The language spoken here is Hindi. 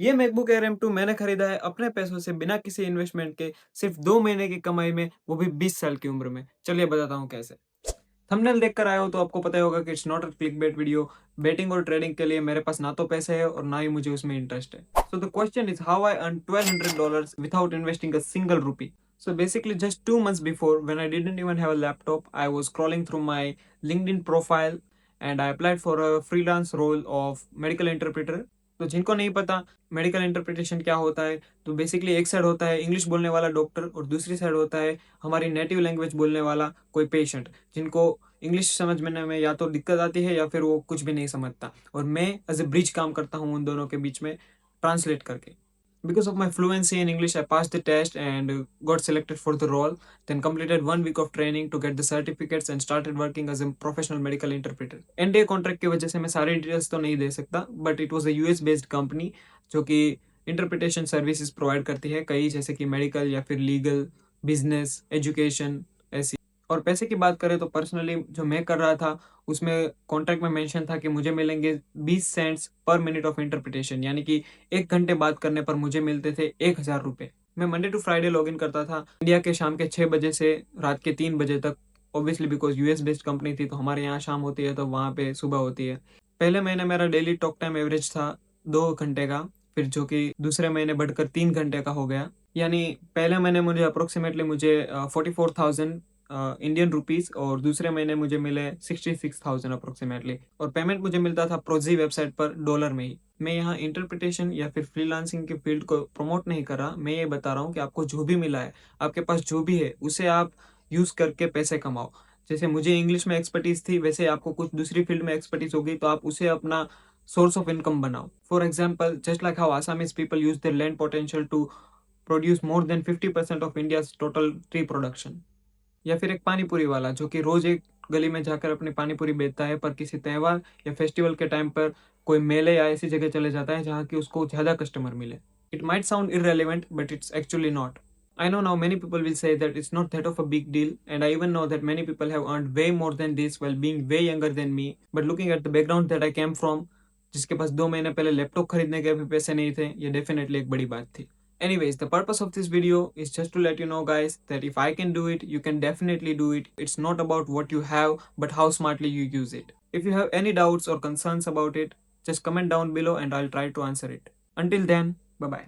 ये मैकबुक एयर M2 मैंने खरीदा है अपने पैसों से बिना किसी इन्वेस्टमेंट के सिर्फ 2 महीने की कमाई में, वो भी 20 साल की उम्र में। चलिए बताता हूँ कैसे। थंबनेल देखकर आए हो तो आपको पता ही होगा कि it's not a clickbait video. Batting और ट्रेडिंग के लिए मेरे पास ना तो पैसे है और ना ही मुझे उसमें इंटरेस्ट है। So the question is how I earn $1200 without investing a single रूपी। So basically just 2 months before, when I didn't even have a laptop, I was scrolling through my LinkedIn profile and I applied for a freelance role of medical interpreter. तो जिनको नहीं पता मेडिकल इंटरप्रिटेशन क्या होता है, तो बेसिकली एक साइड होता है इंग्लिश बोलने वाला डॉक्टर और दूसरी साइड होता है हमारी नेटिव लैंग्वेज बोलने वाला कोई पेशेंट, जिनको इंग्लिश समझने में या तो दिक्कत आती है या फिर वो कुछ भी नहीं समझता, और मैं एज ए ब्रिज काम करता हूँ उन दोनों के बीच में ट्रांसलेट करके। Because of my fluency in English, I passed the test and got selected for the role. Then completed 1 week of training to get the certificates and started working as a professional medical interpreter. NDA contract की वजह से मैं सारे डिटेल्स तो नहीं दे सकता, but it was a US based company जो कि इंटरप्रिटेशन सर्विसेज प्रोवाइड करती है कई, जैसे कि मेडिकल या फिर लीगल, बिजनेस, एजुकेशन, ऐसी। और पैसे की बात करें तो पर्सनली जो मैं कर रहा था उसमें कॉन्ट्रैक्ट में मेंशन था कि मुझे मिलेंगे 20 cents per minute of interpretation, यानी कि 1 घंटे बात करने पर मुझे मिलते थे 1000 रुपये। मैं Monday to Friday log in करता था इंडिया के शाम के 6 बजे से रात के 3 बजे तक। Obviously because US based company थी तो हमारे यहाँ शाम होती है तो वहाँ पे सुबह होती है। पहले महीने मेरा डेली टॉक टाइम एवरेज था 2 घंटे का, फिर जो कि दूसरे महीने बढ़कर 3 घंटे का हो गया। यानी पहले महीने मुझे अप्रोक्सीमेटली मुझे 44,000 इंडियन रुपीस और दूसरे महीने मुझे मिले 66,000 अप्रोक्सीमेटली, और पेमेंट मुझे मिलता था प्रोजी वेबसाइट पर डॉलर में ही। मैं यहाँ इंटरप्रिटेशन या फिर फ्रीलांसिंग के फील्ड को प्रमोट नहीं कर रहा, मैं ये बता रहा हूँ कि आपको जो भी मिला है, आपके पास जो भी है, उसे आप यूज़ करके पैसे कमाओ। जैसे मुझे इंग्लिश में एक्सपर्टीज थी, वैसे आपको कुछ दूसरी फील्ड में एक्सपर्टीज होगी तो आप उसे अपना सोर्स ऑफ इनकम बनाओ। For example, just like how Assamese people use their land potential to produce more than 50% of India's total tree production. या फिर एक पानी पूरी वाला जो कि रोज एक गली में जाकर अपनी पानी पूरी बेचता है, पर किसी त्योहार या फेस्टिवल के टाइम पर कोई मेले या ऐसी जगह चले जाता है जहाँ की उसको ज़्यादा कस्टमर मिले। It might sound irrelevant but it's actually not. I know now many people will say that it's not that of a big deal, and I even know that many people have earned way more than this while being way younger than me. But looking at the background that I came from, जिसके पास 2 महीने पहले लैपटॉप खरीदने के भी पैसे नहीं थे, ये डेफिनेटली एक बड़ी बात थी। Anyways, the purpose of this video is just to let you know, guys, that if I can do it, you can definitely do it. It's not about what you have, but how smartly you use it. If you have any doubts or concerns about it, just comment down below and I'll try to answer it. Until then, bye bye.